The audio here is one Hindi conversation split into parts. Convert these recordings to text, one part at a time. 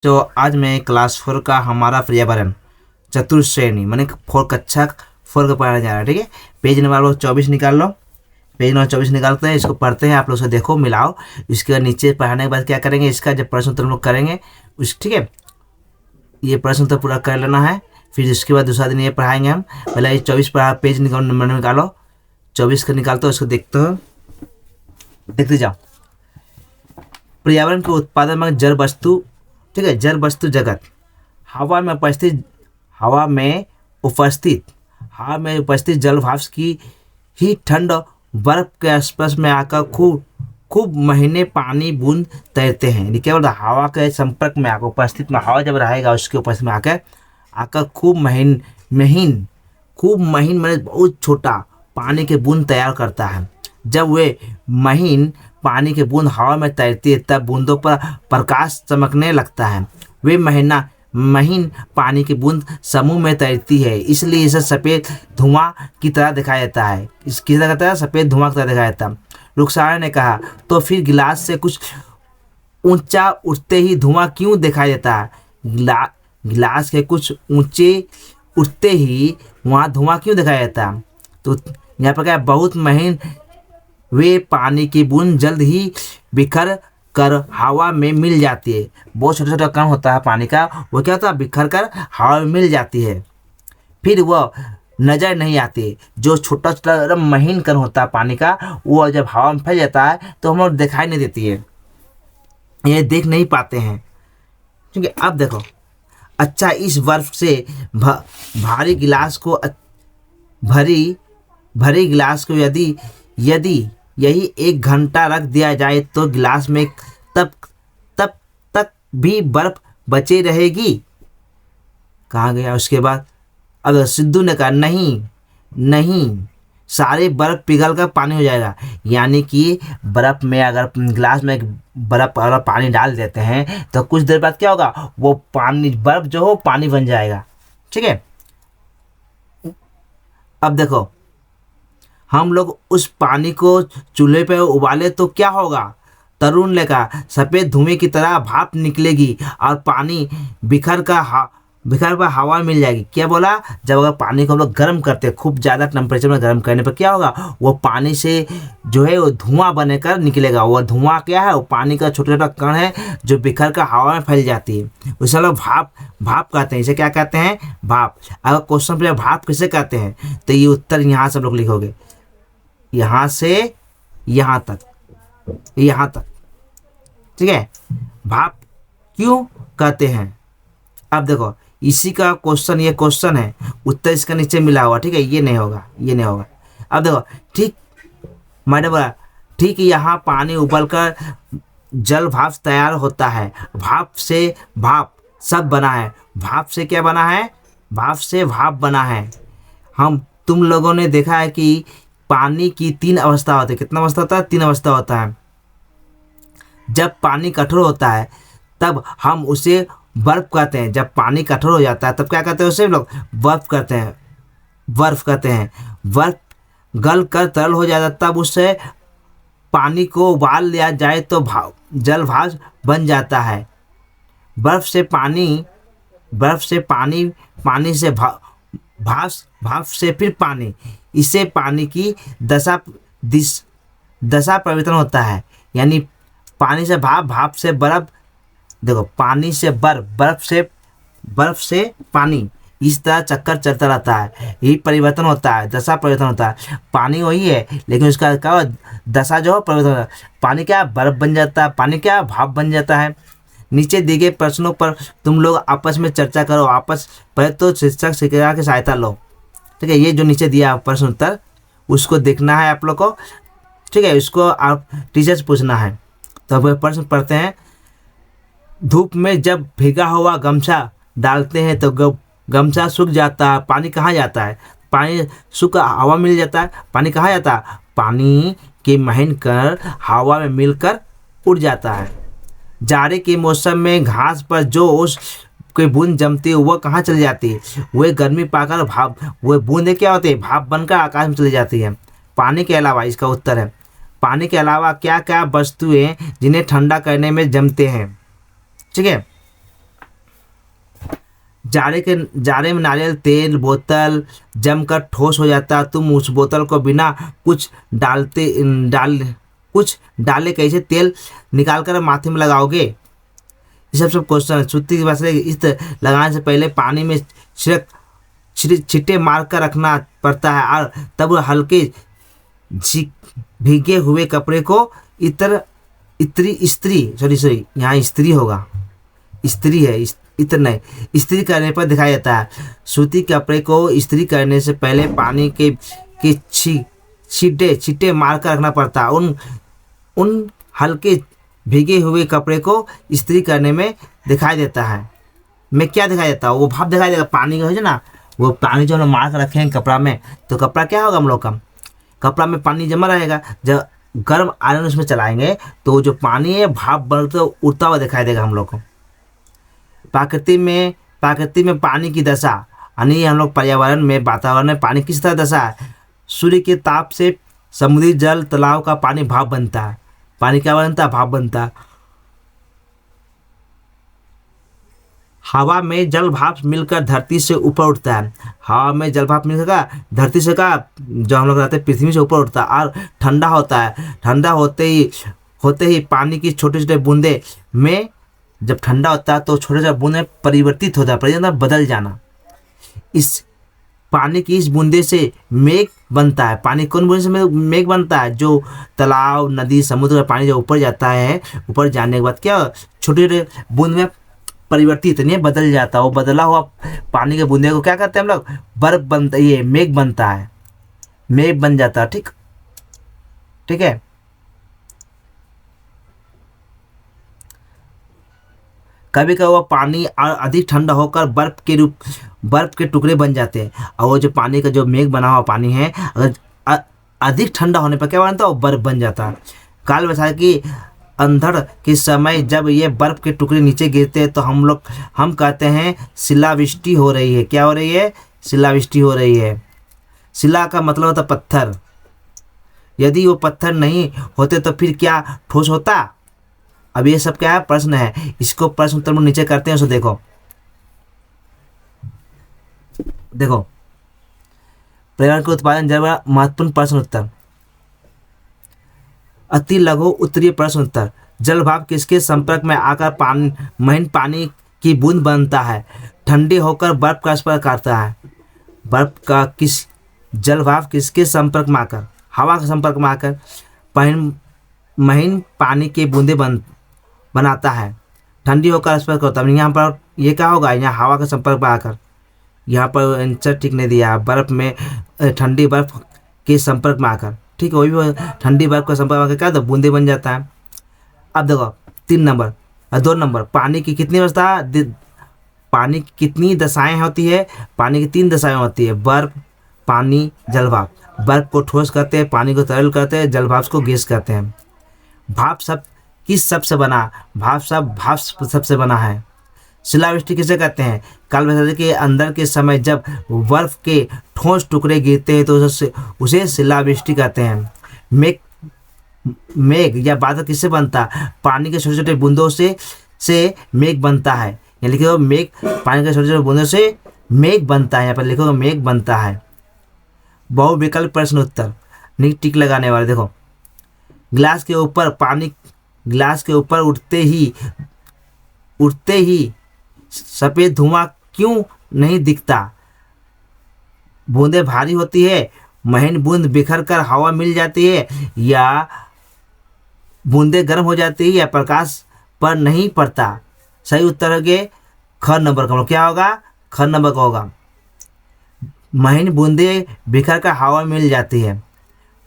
तो आज मैं क्लास 4 का हमारा पर्यावरण चतुर्श्रेणी मैंने कक्षा 4 का पढ़ाने जा रहा है। ठीक है, पेज नंबर 24 निकाल लो। पेज नंबर 24 निकालते हैं, इसको पढ़ते हैं, आप लोग से देखो मिलाओ। इसके बाद नीचे पढ़ाने के बाद क्या करेंगे, इसका जब प्रश्न उत्तर हम लोग करेंगे उस, ठीक है, ये प्रश्न उत्तर पूरा कर लेना है। फिर इसके बाद दूसरा दिन ये पढ़ाएंगे हम। पहले ये 24 पढ़ा, पेज निकालो 24 का निकालते हो, इसको देखते हो, देखते जाओ। पर्यावरण के उत्पादन में जड़ वस्तु, ठीक है, जड़ वस्तु जगत हवा में उपस्थित जल भाप की ही ठंड बर्फ के स्पर्श में आकर खूब खूब महीने पानी बूंद तैरते हैं। क्या बोलता, हवा के संपर्क में आकर उपस्थित में, हवा जब रहेगा उसके उपस्थित में आकर खूब महीन मैंने बहुत छोटा पानी के बूंद तैयार करता है। जब वे महीन पानी के बूंद हवा में तैरती है तब बूंदों पर प्रकाश चमकने लगता है। वे महीन पानी की बूंद समूह में तैरती है, इसलिए इसे सफ़ेद धुआं की तरह दिखाया जाता है। किस तरह कहता है, सफ़ेद धुआं की तरह दिखाया जाता है। रुखसाना ने कहा, तो फिर गिलास से कुछ ऊंचा उठते ही धुआं क्यों दिखाई देता है? गिलास के कुछ ऊंचे उठते ही वहाँ धुआं क्यों दिखाई देता है? तो यहाँ पर क्या, बहुत महीन वे पानी की बूंद जल्द ही बिखर कर हवा में मिल जाती है। बहुत छोटा छोटा कण होता है पानी का, वो क्या होता है, बिखर कर हवा में मिल जाती है, फिर वह नजर नहीं आती। जो छोटा छोटा महीन कण होता है पानी का, वो जब हवा में फैल जाता है तो हम लोग दिखाई नहीं देती है, ये देख नहीं पाते हैं। ठीक है, अब देखो, अच्छा, इस बर्फ से भारी गिलास को भरी गिलास को यदि यही 1 घंटा रख दिया जाए तो गिलास में तब तक भी बर्फ बची रहेगी। कहाँ गया उसके बाद? अब सिद्धू ने कहा, नहीं, सारे बर्फ पिघल कर पानी हो जाएगा। यानी कि बर्फ में अगर गिलास में बर्फ अगर पानी डाल देते हैं तो कुछ देर बाद क्या होगा, वो पानी, बर्फ जो हो पानी बन जाएगा। ठीक है, अब देखो, हम लोग उस पानी को चूल्हे पे उबाले तो क्या होगा? तरुण ने कहा, सफ़ेद धुएं की तरह भाप निकलेगी और पानी बिखर कर हवा मिल जाएगी। क्या बोला? जब अगर पानी को हम लोग गर्म करते हैं, खूब ज़्यादा टेम्परेचर में गर्म करने पर क्या होगा, वो पानी से जो है वो धुआं बनकर निकलेगा। वो धुआं क्या है, वो पानी का छोटा छोटा कण है जो बिखर कर हवा में फैल जाती है, उसे लोग भाप कहते हैं। इसे क्या कहते हैं? भाप। अगर क्वेश्चन पे भाप किसे कहते हैं तो ये उत्तर यहाँ सब लोग लिखोगे, यहाँ से यहाँ तक। ठीक है, भाप क्यों कहते हैं? अब देखो, इसी का क्वेश्चन, ये क्वेश्चन है, उत्तर इसका नीचे मिला हुआ। ठीक है, ये नहीं होगा। अब देखो, ठीक, मैंने बोला, ठीक, यहाँ पानी उबलकर जल भाप तैयार होता है। भाप से भाप सब बना है। भाप से क्या बना है? भाप से भाप बना है। तुम लोगों ने देखा है कि पानी की 3 अवस्था होती है। कितना अवस्था होता है? 3 अवस्था होता है। जब पानी कठोर होता है तब हम उसे बर्फ कहते हैं। जब पानी कठोर हो जाता है तब क्या कहते हैं उसे लोग? बर्फ कहते हैं। बर्फ गल कर तरल हो जाता है तब उससे पानी को उबाल लिया जाए तो जल भाप बन जाता है। बर्फ से पानी, पानी से भाप से फिर पानी, इससे पानी की दशा परिवर्तन होता है। यानी पानी से भाप, भाप से बर्फ, देखो, पानी से बर्फ से पानी, इस तरह चक्कर चलता रहता है, यही परिवर्तन होता है, दशा परिवर्तन होता है। पानी वही है लेकिन उसका क्या दशा जो है परिवर्तन होता है। पानी क्या, बर्फ बन जाता है, पानी क्या, भाप बन जाता है। नीचे दिए गए प्रश्नों पर तुम लोग आपस में चर्चा करो। पहले तो शिक्षक शिक्षिका की सहायता लो। ठीक है, ये जो नीचे दिया प्रश्न उत्तर, उसको देखना है आप लोग को। ठीक है, इसको आप टीचर से पूछना है। तो अब प्रश्न पढ़ते हैं। धूप में जब भीगा हुआ गमछा डालते हैं तो गमछा सूख जाता है, पानी कहाँ जाता है? पानी सूख हवा मिल जाता है, पानी कहाँ जाता है? पानी के महीन कण हवा में मिलकर उड़ जाता है। जाड़े के मौसम में घास पर जो ओस कोई बूंद जमती है वह कहाँ चली जाती है? वह गर्मी पाकर भाप, वह बूंदें क्या होती है? भाप बनकर आकाश में चली जाती है। पानी के अलावा, इसका उत्तर है, पानी के अलावा क्या क्या वस्तुएं जिन्हें ठंडा करने में जमते हैं? ठीक है, जाड़े में नारियल तेल बोतल जमकर ठोस हो जाता, तुम उस बोतल को बिना कुछ डाले कैसे तेल निकाल कर माथे में लगाओगे? ये सब क्वेश्चन है। सूती की बात है, इस लगाने से पहले पानी में छिट्टे मार कर रखना पड़ता है और तब हल्के भीगे हुए कपड़े को इस्त्री यहाँ इस्त्री होगा, इस्त्री है, इत्र नहीं, इस्त्री करने पर दिखाया जाता है। सूती कपड़े को इस्त्री करने से पहले पानी के छींटे मार कर रखना पड़ता है। उन हल्के भीगे हुए कपड़े को इस्त्री करने में दिखाई देता है। मैं क्या दिखाई देता है? वो भाप दिखाई देगा पानी का, है ना, वो पानी जो हम लोग मार कर रखे हैं कपड़ा में, तो कपड़ा क्या होगा हम लोग का, कपड़ा में पानी जमा रहेगा। जब गर्म आयरन उसमें चलाएंगे तो जो पानी है भाप बनते उड़ता हुआ दिखाई देगा हम लोग को। प्रकृति में पानी की दशा, यानी हम लोग पर्यावरण में वातावरण में पानी किस तरह दशा है? सूर्य के ताप से समुद्री जल तालाब का पानी भाप बनता है। पानी क्या बनता है? भाप बनता है। हवा में जल भाप मिलकर धरती से ऊपर उठता है। हवा में जल भाप मिलकर धरती से का जो हम लोग रहते हैं पृथ्वी से ऊपर उठता है और ठंडा होता है। ठंडा होते ही पानी की छोटे छोटे बूंदे में, जब ठंडा होता है तो छोटे छोटे बूंदे परिवर्तित होता है, बदल जाना। इस पानी की इस बूंदे से मेघ बनता है। पानी कौन बूंदे से मेघ बनता है? जो तालाब नदी समुद्र का पानी जब ऊपर जाता है, ऊपर जाने के बाद क्या छोटे छोटे बूंद में परिवर्तित नहीं बदल जाता, वो बदला हुआ पानी के बूंदे को क्या करते हैं हम लोग? बर्फ बनता है, ये मेघ बनता है, मेघ बन जाता है। ठीक है। कभी कभी वह पानी अधिक ठंडा होकर बर्फ के टुकड़े बन जाते हैं। और वो जो पानी का जो मेघ बना हुआ पानी है, अगर अधिक ठंडा होने पर क्या बनता है? वो बर्फ बन जाता है। काल वैसाखी अंधड़ के समय जब ये बर्फ के टुकड़े नीचे गिरते हैं तो हम कहते हैं शिलावृष्टि हो रही है। क्या हो रही है? शिलावृष्टि हो रही है। शिला का मतलब होता पत्थर। यदि वो पत्थर नहीं होते तो फिर क्या ठोस होता? अब ये सब क्या है? प्रश्न है। इसको प्रश्न उत्तर में नीचे करते हैं। उसको देखो पर्यावरण के उत्पादन जब महत्वपूर्ण प्रश्न उत्तर। अति लघु उत्तरीय प्रश्न उत्तर। जल भाप किसके संपर्क में आकर महीन पानी की बूंद बनता है? ठंडी होकर बर्फ का स्पर्श करता है। बर्फ का जल भाप किसके संपर्क में आकर? हवा के संपर्क में आकर महीन पानी की बूंदे बनाता है। ठंडी होकर स्पर्श करता है। यहाँ पर ये क्या होगा? यहाँ हवा के संपर्क में आकर। यहाँ पर आंसर ठीक नहीं दिया। बर्फ में ठंडी बर्फ के संपर्क में आकर, ठीक है, वही भी ठंडी बर्फ का संपर्क में आकर क्या तो बूंदे बन जाता है। अब देखो 2 नंबर पानी की कितनी अवस्था, पानी की कितनी दशाएं होती है? पानी की 3 दशाएं होती है, बर्फ पानी जल भाप। बर्फ को ठोस कहते हैं, पानी को तरल कहते हैं, जल भाप को गैस कहते हैं। भाप शब्द किस शब्द से बना? भाप शब्द से बना है। शिलावृष्टि किसे कहते हैं? काल वैसाखी के अंदर के समय जब बर्फ के ठोस टुकड़े गिरते हैं तो उसे शिलावृष्टि कहते हैं। मेघ या बादल किससे बनता? पानी के छोटे छोटे बूंदों से मेघ बनता है। यहाँ लिखो मेघ, पानी के छोटे छोटे बूंदों से मेघ बनता है। यहाँ पर लिखो मेघ बनता है। बहुविकल्प प्रश्न उत्तर, टिक लगाने वाले। देखो गिलास के ऊपर उठते ही सफेद धुआं क्यों नहीं दिखता? बूंदे भारी होती है, महीन बूंद बिखर कर हवा मिल जाती है, या बूंदे गर्म हो जाती है, या प्रकाश पर नहीं पड़ता? सही उत्तर है ख नंबर का। क्या होगा? ख नंबर का होगा। महीन बूंदे बिखर कर हवा मिल जाती है।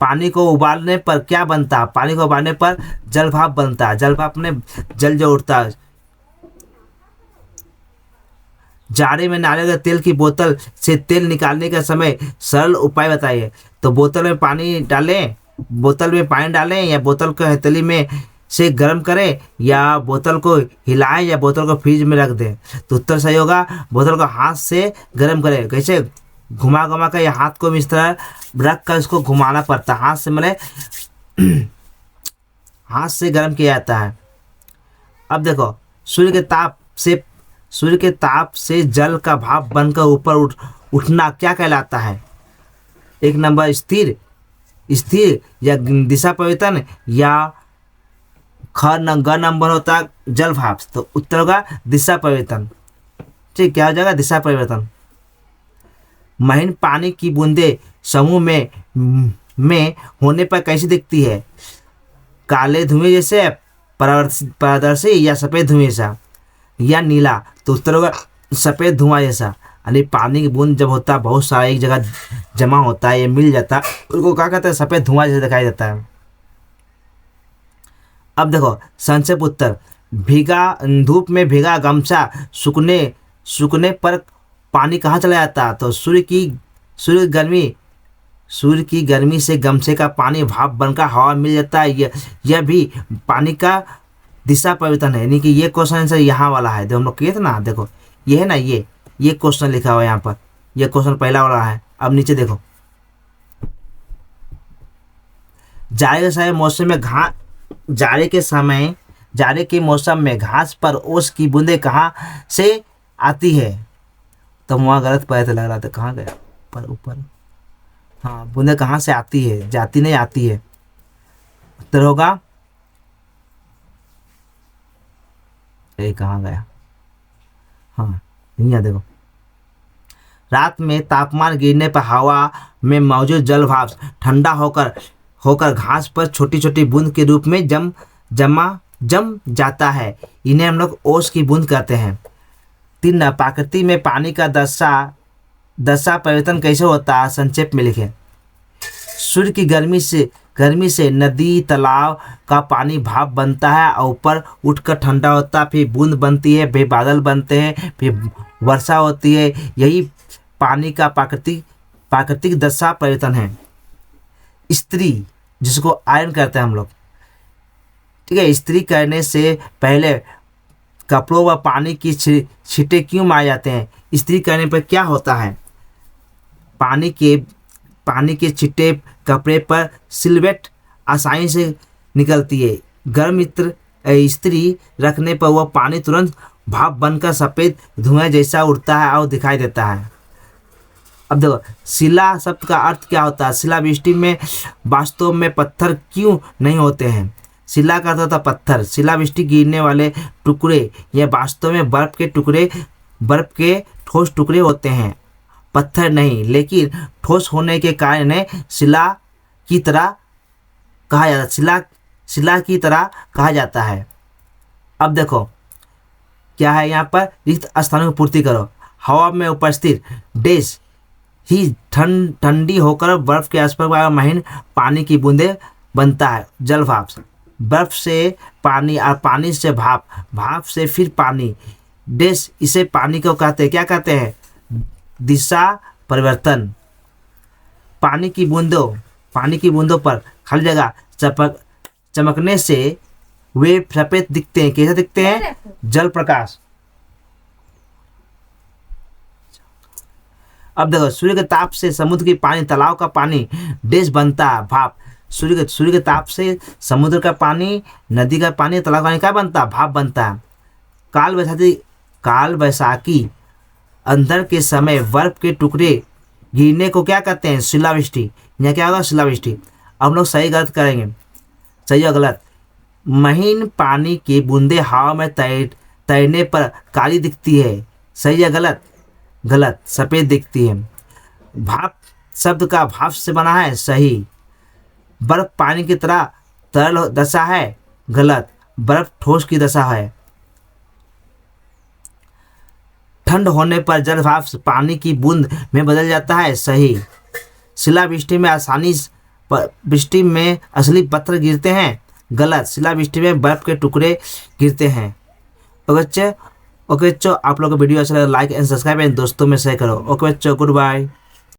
पानी को उबालने पर क्या बनता? पानी को उबालने पर जल भाप बनता है। जल भाप में जल जो उठता है। जाड़े में नारियल के तेल की बोतल से तेल निकालने का समय सरल उपाय बताइए। तो बोतल में पानी डालें या बोतल को हथेली में से गर्म करें, या बोतल को हिलाएं, या बोतल को फ्रिज में रख दें। तो उत्तर सही होगा बोतल को हाथ से गर्म करें। कैसे? घुमा कर या हाथ को इस तरह रख कर इसको घुमाना पड़ता है। हाथ से हाथ से गर्म किया जाता है। अब देखो सूर्य के ताप से सूर्य के ताप से जल का भाप बनकर ऊपर उठना क्या कहलाता है? एक नंबर स्थिर, स्थिर या दिशा परिवर्तन, या ग नंबर होता है जल भाप। तो उत्तर होगा दिशा परिवर्तन। ठीक, क्या हो जाएगा? दिशा परिवर्तन। महीन पानी की बूंदे समूह में होने पर कैसी दिखती है? काले धुएं जैसे, पारदर्शी, या सफ़ेद धुएं जैसा, या नीला? तो उत्तर होगा सफ़ेद धुआं जैसा। यानी पानी की बूंद जब होता है बहुत सारा एक जगह जमा होता है, ये मिल जाता है, उसको क्या कहते हैं? सफ़ेद धुआं जैसा दिखाई देता है। अब देखो संक्षिप्त उत्तर। भीगा, धूप में भीगा गमछा सूखने पर पानी कहाँ चला जाता है? तो सूर्य की गर्मी से गमछे का पानी भाप बनकर हवा मिल जाता है। यह भी पानी का दिशा परिवर्तन है। यानी कि ये क्वेश्चन आंसर यहाँ वाला है जो हम लोग किए थे ना। देखो ये है ना, ये क्वेश्चन लिखा हुआ है यहाँ पर, ये क्वेश्चन पहला वाला है। अब नीचे देखो, जाड़े के मौसम में घास पर ओस की बूंदें कहाँ से आती है? तो वहाँ गलत पता तो लग रहा था, कहाँ गया? पर ऊपर, हाँ, बूंदें कहाँ से आती है? जाती नहीं, आती है। उत्तर होगा, ये कहाँ गया? हाँ, यहाँ देखो, रात में तापमान गिरने पर हवा में मौजूद जल भाप ठंडा होकर घास पर छोटी छोटी बूंद के रूप में जम जाता है। इन्हें हम लोग ओस की बूंद कहते हैं। 3, प्रकृति में पानी का दशा परिवर्तन कैसे होता है? संक्षेप में लिखें। सूर्य की गर्मी से नदी तालाब का पानी भाप बनता है और ऊपर उठकर ठंडा होता है, फिर बूंद बनती है, फिर बादल बनते हैं, फिर वर्षा होती है। यही पानी का प्राकृतिक दशा परिवर्तन है। इस्त्री, जिसको आयरन करते हैं हम लोग, ठीक है, इस्त्री करने से पहले कपड़ों व पानी की छींटे क्यों मारे जाते हैं? इस्त्री करने पर क्या होता है? पानी के छींटे कपड़े पर सिलवट आसानी से निकलती है। गर्म इस्त्री रखने पर वह पानी तुरंत भाप बनकर सफ़ेद धुआं जैसा उड़ता है और दिखाई देता है। अब देखो, शिला शब्द का अर्थ क्या होता है? शिलावृष्टि में वास्तव में पत्थर क्यों नहीं होते हैं? शिला का अर्थ होता है पत्थर। शिलावृष्टि गिरने वाले टुकड़े यह वास्तव में बर्फ के ठोस टुकड़े होते हैं, पत्थर नहीं। लेकिन ठोस होने के कारण इन्हें शिला की तरह कहा जाता है। अब देखो क्या है यहाँ पर, रिक्त स्थानों की पूर्ति करो। हवा में उपस्थित डैश ही ठंडी होकर बर्फ के आसपास महीन पानी की बूंदें बनता है, जल भाप। बर्फ से पानी और पानी से भाप, भाप से फिर पानी, डैश, इसे पानी को कहते हैं, क्या कहते हैं? दिशा परिवर्तन। पानी की बूंदों पर खाली जगह चमकने से वे सफेद दिखते हैं। कैसे दिखते हैं? जल प्रकाश। अब देखो, सूर्य के ताप से समुद्र की पानी, तालाब का पानी डैश बनता है, भाप। सूर्य के ताप से समुद्र का पानी, नदी का पानी, तालाब का पानी क्या बनता है? भाप बनता है। काल बैसाखी अंधड़ के समय बर्फ के टुकड़े गिरने को क्या कहते हैं? शिलावृष्टि। यहाँ क्या होगा? शिलावृष्टि। अब हम लोग सही गलत करेंगे, सही या गलत। महीन पानी की बूंदें हवा में तैरने पर काली दिखती है, सही या गलत? गलत, सफ़ेद दिखती है। भाप शब्द का भाप से बना है, सही। बर्फ पानी की तरह तरल दशा है, गलत। बर्फ ठोस की दशा है। ठंड होने पर जल भाप पानी की बूंद में बदल जाता है, सही। शिलावृष्टि में असली पत्थर गिरते हैं, गलत। शिलावृष्टि में बर्फ के टुकड़े गिरते हैं। ओके बच्चों, आप लोग को वीडियो अच्छा लगा लाइक एंड सब्सक्राइब एंड दोस्तों में शेयर करो। ओके बच्चों, गुड बाय।